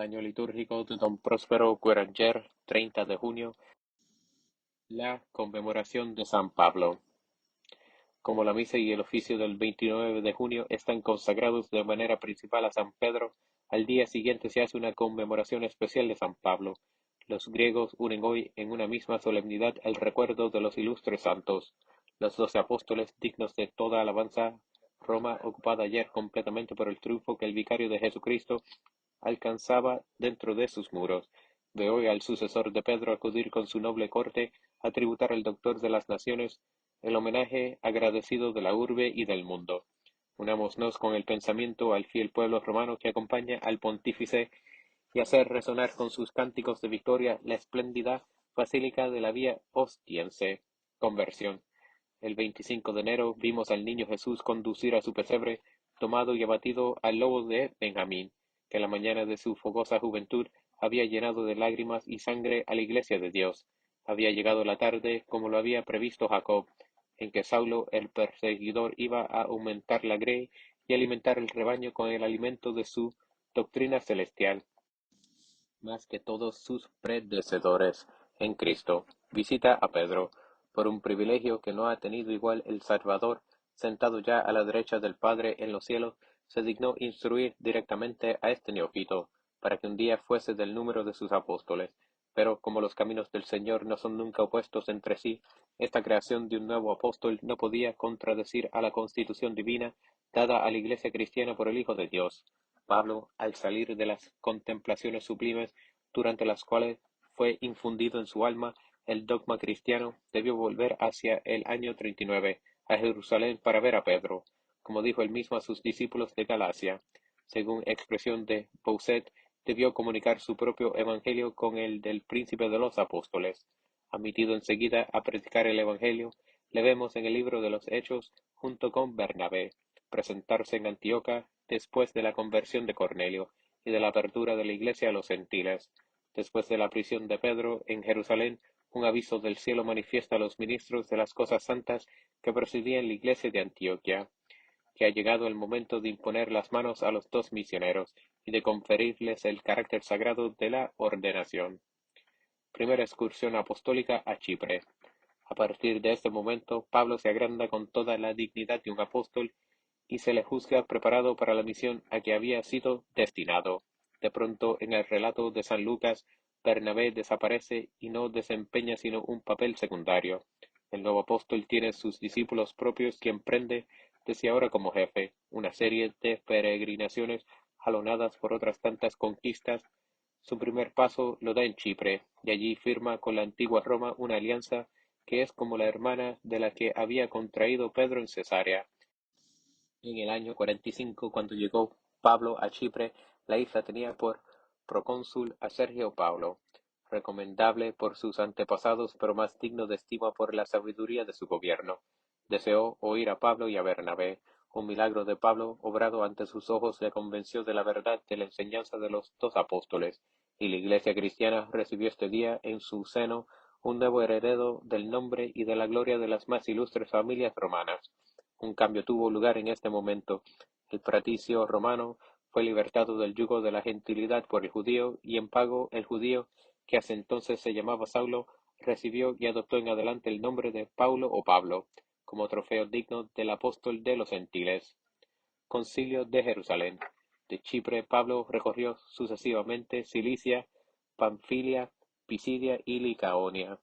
año litúrgico de Don Próspero Gueranger, 30 de junio, la conmemoración de San Pablo. Como la misa y el oficio del 29 de junio están consagrados de manera principal a San Pedro, al día siguiente se hace una conmemoración especial de San Pablo. Los griegos unen hoy en una misma solemnidad el recuerdo de los ilustres santos, los 12 apóstoles dignos de toda alabanza. Roma, ocupada ayer completamente por el triunfo que el vicario de Jesucristo alcanzaba dentro de sus muros, ve hoy al sucesor de Pedro acudir con su noble corte a tributar al Doctor de las Naciones el homenaje agradecido de la urbe y del mundo. Unámonos con el pensamiento al fiel pueblo romano que acompaña al pontífice y hacer resonar con sus cánticos de victoria la espléndida basílica de la Vía Ostiense. Conversión. El 25 de enero vimos al niño Jesús conducir a su pesebre, tomado y abatido al lobo de Benjamín, que la mañana de su fogosa juventud había llenado de lágrimas y sangre a la iglesia de Dios. Había llegado la tarde, como lo había previsto Jacob, en que Saulo el perseguidor iba a aumentar la grey y alimentar el rebaño con el alimento de su doctrina celestial, más que todos sus predecesores en Cristo. Visita a Pedro, por un privilegio que no ha tenido igual el Salvador, sentado ya a la derecha del Padre en los cielos, se dignó instruir directamente a este neófito, para que un día fuese del número de sus apóstoles. Pero como los caminos del Señor no son nunca opuestos entre sí, esta creación de un nuevo apóstol no podía contradecir a la constitución divina dada a la Iglesia cristiana por el Hijo de Dios. Pablo, al salir de las contemplaciones sublimes durante las cuales fue infundido en su alma el dogma cristiano, debió volver hacia el año 39 a Jerusalén para ver a Pedro, como dijo él mismo a sus discípulos de Galacia. Según expresión de Bossuet, debió comunicar su propio evangelio con el del príncipe de los apóstoles. Admitido enseguida a predicar el evangelio, le vemos en el libro de los Hechos junto con Bernabé presentarse en Antioquía después de la conversión de Cornelio y de la apertura de la iglesia a los gentiles. Después de la prisión de Pedro en Jerusalén, un aviso del cielo manifiesta a los ministros de las cosas santas que presidían la iglesia de Antioquía, que ha llegado el momento de imponer las manos a los dos misioneros y de conferirles el carácter sagrado de la ordenación. Primera excursión apostólica a Chipre. A partir de este momento, Pablo se agranda con toda la dignidad de un apóstol y se le juzga preparado para la misión a que había sido destinado. De pronto, en el relato de San Lucas, Bernabé desaparece y no desempeña sino un papel secundario. El nuevo apóstol tiene sus discípulos propios quien emprende, desde ahora como jefe, una serie de peregrinaciones jalonadas por otras tantas conquistas. Su primer paso lo da en Chipre, y allí firma con la antigua Roma una alianza que es como la hermana de la que había contraído Pedro en Cesarea. En el año 45, cuando llegó Pablo a Chipre, la isla tenía por procónsul a Sergio Paulo, recomendable por sus antepasados pero más digno de estima por la sabiduría de su gobierno. Deseó oír a Pablo y a Bernabé. Un milagro de Pablo, obrado ante sus ojos, le convenció de la verdad de la enseñanza de los dos apóstoles, y la Iglesia cristiana recibió este día en su seno un nuevo heredero del nombre y de la gloria de las más ilustres familias romanas. Un cambio tuvo lugar en este momento. El patricio romano fue libertado del yugo de la gentilidad por el judío, y en pago el judío, que hasta entonces se llamaba Saulo, recibió y adoptó en adelante el nombre de Paulo o Pablo, como trofeo digno del apóstol de los gentiles. Concilio de Jerusalén. De Chipre Pablo recorrió sucesivamente Cilicia, Panfilia, Pisidia y Licaonia.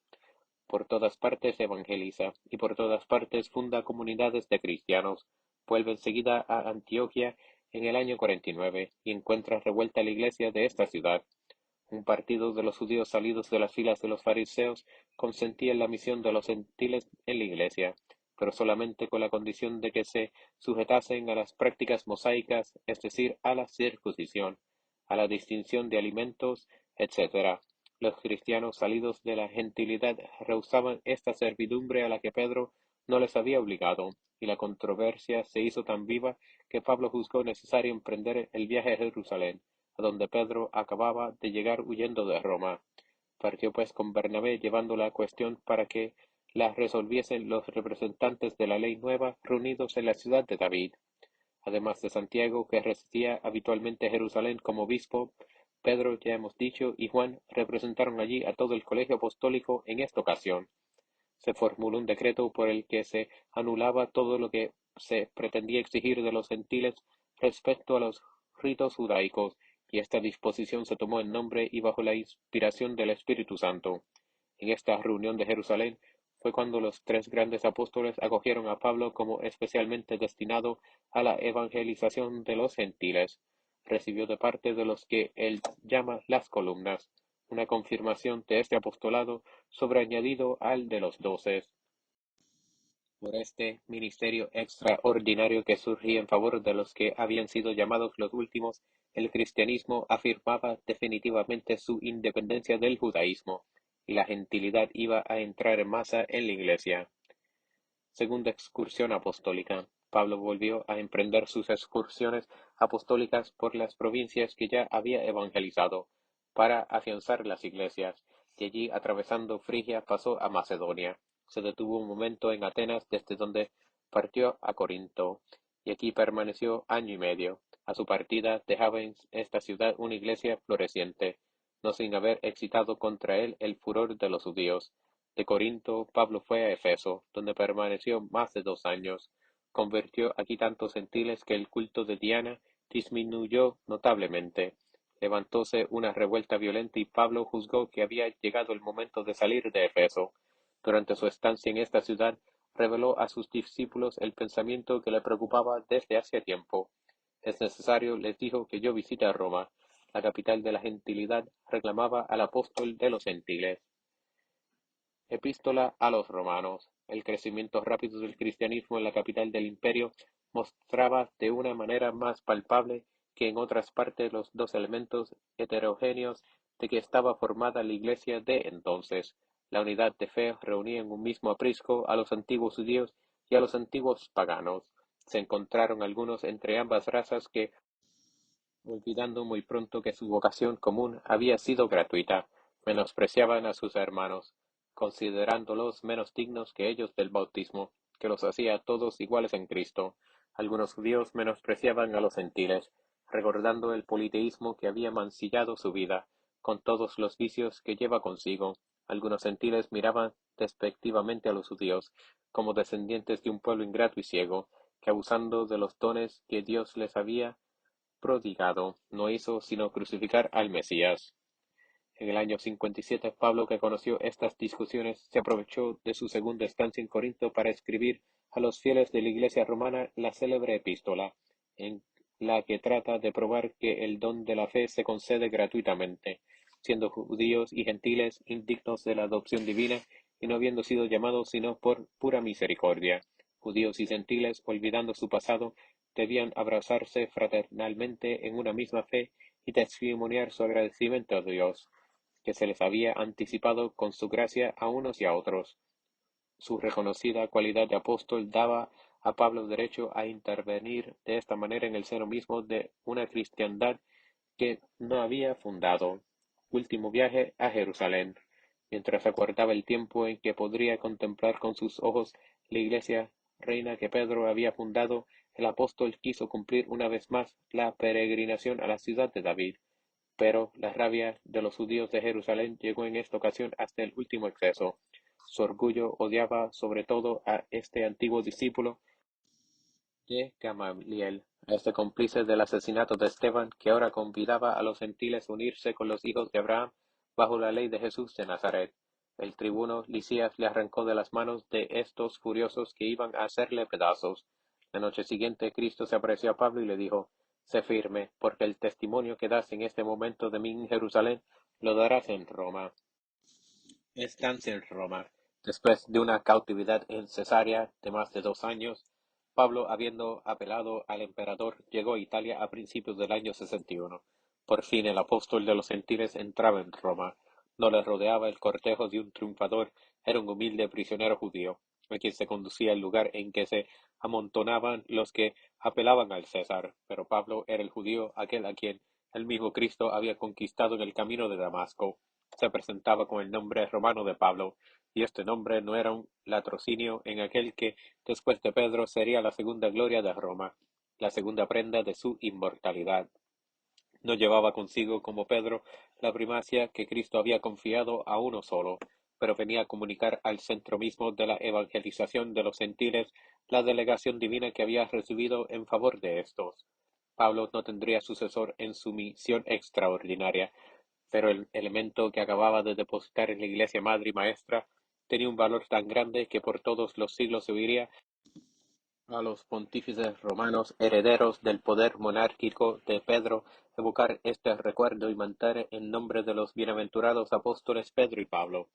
Por todas partes evangeliza, y por todas partes funda comunidades de cristianos. Vuelve enseguida a Antioquía en el año 49 y encuentra revuelta la iglesia de esta ciudad. Un partido de los judíos salidos de las filas de los fariseos consentía en la misión de los gentiles en la iglesia, pero solamente con la condición de que se sujetasen a las prácticas mosaicas, es decir, a la circuncisión, a la distinción de alimentos, etc. Los cristianos salidos de la gentilidad rehusaban esta servidumbre a la que Pedro no les había obligado, y la controversia se hizo tan viva que Pablo juzgó necesario emprender el viaje a Jerusalén, a donde Pedro acababa de llegar huyendo de Roma. Partió pues con Bernabé llevando la cuestión para que la resolviesen los representantes de la ley nueva reunidos en la ciudad de David. Además de Santiago, que residía habitualmente en Jerusalén como obispo, Pedro, ya hemos dicho, y Juan representaron allí a todo el colegio apostólico en esta ocasión. Se formuló un decreto por el que se anulaba todo lo que se pretendía exigir de los gentiles respecto a los ritos judaicos, y esta disposición se tomó en nombre y bajo la inspiración del Espíritu Santo. En esta reunión de Jerusalén fue cuando los tres grandes apóstoles acogieron a Pablo como especialmente destinado a la evangelización de los gentiles. Recibió de parte de los que él llama las columnas una confirmación de este apostolado sobreañadido al de los 12. Por este ministerio extraordinario que surgía en favor de los que habían sido llamados los últimos, el cristianismo afirmaba definitivamente su independencia del judaísmo, y la gentilidad iba a entrar en masa en la Iglesia. Segunda excursión apostólica. Pablo volvió a emprender sus excursiones apostólicas por las provincias que ya había evangelizado, para afianzar las iglesias, y allí, atravesando Frigia, pasó a Macedonia. Se detuvo un momento en Atenas, desde donde partió a Corinto, y aquí permaneció año y medio. A su partida dejaba en esta ciudad una iglesia floreciente, no sin haber excitado contra él el furor de los judíos. De Corinto, Pablo fue a Efeso, donde permaneció más de 2 años. Convirtió aquí tantos gentiles que el culto de Diana disminuyó notablemente. Levantóse una revuelta violenta y Pablo juzgó que había llegado el momento de salir de Efeso. Durante su estancia en esta ciudad, reveló a sus discípulos el pensamiento que le preocupaba desde hacía tiempo. Es necesario, les dijo, que yo visite a Roma. La capital de la gentilidad reclamaba al apóstol de los gentiles. Epístola a los romanos. El crecimiento rápido del cristianismo en la capital del imperio mostraba de una manera más palpable que en otras partes los dos elementos heterogéneos de que estaba formada la Iglesia de entonces. La unidad de fe reunía en un mismo aprisco a los antiguos judíos y a los antiguos paganos. Se encontraron algunos entre ambas razas que, olvidando muy pronto que su vocación común había sido gratuita, menospreciaban a sus hermanos, considerándolos menos dignos que ellos del bautismo, que los hacía a todos iguales en Cristo. Algunos judíos menospreciaban a los gentiles, recordando el politeísmo que había mancillado su vida, con todos los vicios que lleva consigo. Algunos gentiles miraban despectivamente a los judíos, como descendientes de un pueblo ingrato y ciego, que abusando de los dones que Dios les había prodigado, no hizo sino crucificar al Mesías. En el año 57, Pablo, que conoció estas discusiones, se aprovechó de su segunda estancia en Corinto para escribir a los fieles de la Iglesia romana la célebre epístola, en la que trata de probar que el don de la fe se concede gratuitamente, siendo judíos y gentiles indignos de la adopción divina y no habiendo sido llamados sino por pura misericordia. Judíos y gentiles, olvidando su pasado, debían abrazarse fraternalmente en una misma fe y testimoniar su agradecimiento a Dios, que se les había anticipado con su gracia a unos y a otros. Su reconocida cualidad de apóstol daba a Pablo derecho a intervenir de esta manera en el seno mismo de una cristiandad que no había fundado. Último viaje a Jerusalén. Mientras aguardaba el tiempo en que podría contemplar con sus ojos la iglesia reina que Pedro había fundado, el apóstol quiso cumplir una vez más la peregrinación a la ciudad de David. Pero la rabia de los judíos de Jerusalén llegó en esta ocasión hasta el último exceso. Su orgullo odiaba sobre todo a este antiguo discípulo de Gamaliel, a este cómplice del asesinato de Esteban, que ahora convidaba a los gentiles a unirse con los hijos de Abraham bajo la ley de Jesús de Nazaret. El tribuno Licias le arrancó de las manos de estos furiosos que iban a hacerle pedazos. La noche siguiente Cristo se apareció a Pablo y le dijo: Sé firme, porque el testimonio que das en este momento de mí en Jerusalén lo darás en Roma. Estancia en Roma. Después de una cautividad en Cesarea de más de 2 años, Pablo, habiendo apelado al emperador, llegó a Italia a principios del año 61. Por fin el apóstol de los gentiles entraba en Roma. No le rodeaba el cortejo de un triunfador, era un humilde prisionero judío, a quien se conducía al lugar en que se amontonaban los que apelaban al César. Pero Pablo era el judío, aquel a quien el mismo Cristo había conquistado en el camino de Damasco. Se presentaba con el nombre romano de Pablo, y este nombre no era un latrocinio en aquel que, después de Pedro, sería la segunda gloria de Roma, la segunda prenda de su inmortalidad. No llevaba consigo, como Pedro, la primacia que Cristo había confiado a uno solo, pero venía a comunicar al centro mismo de la evangelización de los gentiles la delegación divina que había recibido en favor de estos. Pablo no tendría sucesor en su misión extraordinaria, pero el elemento que acababa de depositar en la Iglesia Madre y Maestra tenía un valor tan grande que por todos los siglos se oiría a los pontífices romanos herederos del poder monárquico de Pedro evocar este recuerdo y mantener en nombre de los bienaventurados apóstoles Pedro y Pablo.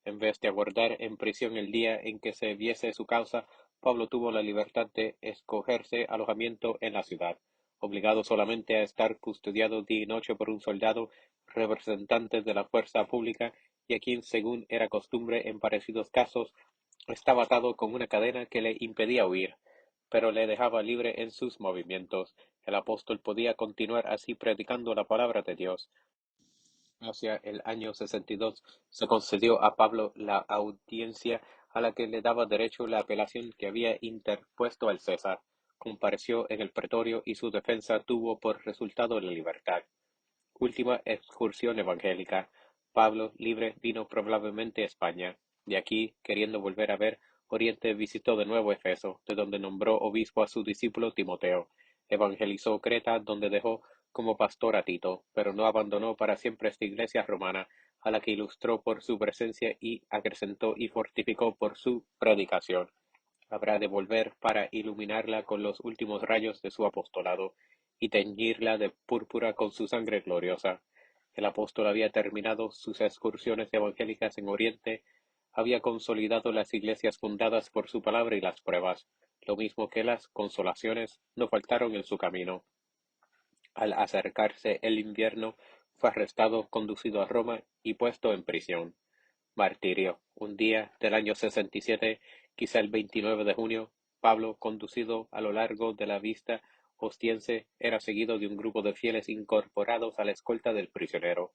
En vez de aguardar en prisión el día en que se viese su causa, Pablo tuvo la libertad de escogerse alojamiento en la ciudad, obligado solamente a estar custodiado día y noche por un soldado representante de la fuerza pública y a quien, según era costumbre en parecidos casos, estaba atado con una cadena que le impedía huir, pero le dejaba libre en sus movimientos. El apóstol podía continuar así predicando la palabra de Dios. Hacia el año 62 se concedió a Pablo la audiencia a la que le daba derecho la apelación que había interpuesto al César. Compareció en el pretorio y su defensa tuvo por resultado la libertad. Última excursión evangélica. Pablo, libre, vino probablemente a España. De aquí, queriendo volver a ver Oriente, visitó de nuevo Efeso, de donde nombró obispo a su discípulo Timoteo. Evangelizó Creta, donde dejó como pastor a Tito, pero no abandonó para siempre esta iglesia romana, a la que ilustró por su presencia y acrecentó y fortificó por su predicación. Habrá de volver para iluminarla con los últimos rayos de su apostolado, y teñirla de púrpura con su sangre gloriosa. El apóstol había terminado sus excursiones evangélicas en Oriente, había consolidado las iglesias fundadas por su palabra y las pruebas, lo mismo que las consolaciones no faltaron en su camino. Al acercarse el invierno, fue arrestado, conducido a Roma y puesto en prisión. Martirio. Un día del año 67, quizá el 29 de junio, Pablo, conducido a lo largo de la vista ostiense, era seguido de un grupo de fieles incorporados a la escolta del prisionero.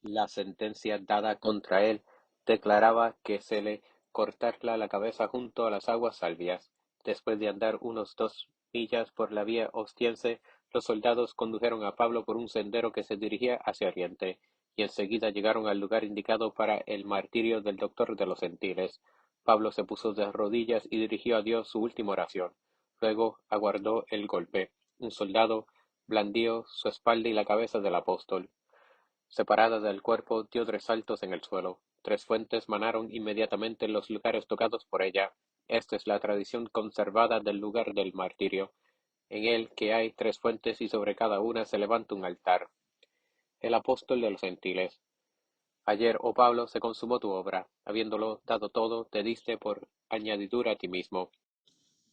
La sentencia dada contra él declaraba que se le cortarla la cabeza junto a las aguas Salvias. Después de andar unos 2 millas por la vía ostiense, los soldados condujeron a Pablo por un sendero que se dirigía hacia oriente, y enseguida llegaron al lugar indicado para el martirio del doctor de los gentiles. Pablo se puso de rodillas y dirigió a Dios su última oración. Luego aguardó el golpe. Un soldado blandió su espalda y la cabeza del apóstol. Separada del cuerpo, dio 3 saltos en el suelo. 3 fuentes manaron inmediatamente en los lugares tocados por ella. Esta es la tradición conservada del lugar del martirio, en el que hay 3 fuentes y sobre cada una se levanta un altar. El apóstol de los gentiles. Ayer, oh Pablo, se consumó tu obra. Habiéndolo dado todo, te diste por añadidura a ti mismo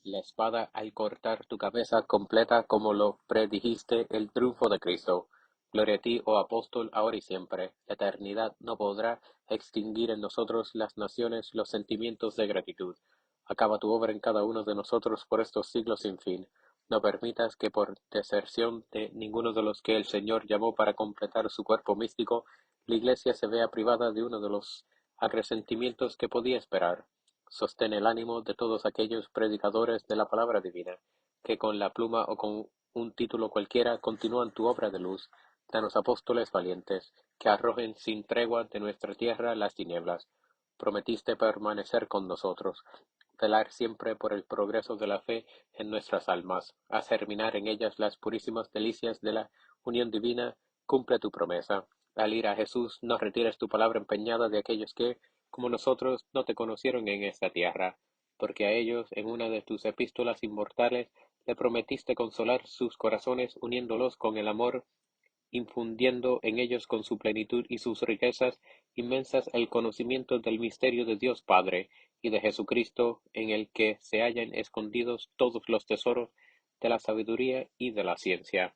la espada al cortar tu cabeza completa como lo predijiste el triunfo de Cristo. Gloria a ti, oh apóstol, ahora y siempre. La eternidad no podrá extinguir en nosotros las naciones los sentimientos de gratitud. Acaba tu obra en cada uno de nosotros por estos siglos sin fin. No permitas que por deserción de ninguno de los que el Señor llamó para completar su cuerpo místico, la Iglesia se vea privada de uno de los acrecentimientos que podía esperar. Sostén el ánimo de todos aquellos predicadores de la palabra divina, que con la pluma o con un título cualquiera continúan tu obra de luz. Danos apóstoles valientes, que arrojen sin tregua de nuestra tierra las tinieblas. Prometiste permanecer con nosotros, velar siempre por el progreso de la fe en nuestras almas, a germinar en ellas las purísimas delicias de la unión divina. Cumple tu promesa. Al ir a Jesús, no retires tu palabra empeñada de aquellos que, como nosotros, no te conocieron en esta tierra, porque a ellos, en una de tus epístolas inmortales, le prometiste consolar sus corazones uniéndolos con el amor, infundiendo en ellos con su plenitud y sus riquezas inmensas el conocimiento del misterio de Dios Padre y de Jesucristo, en el que se hallan escondidos todos los tesoros de la sabiduría y de la ciencia.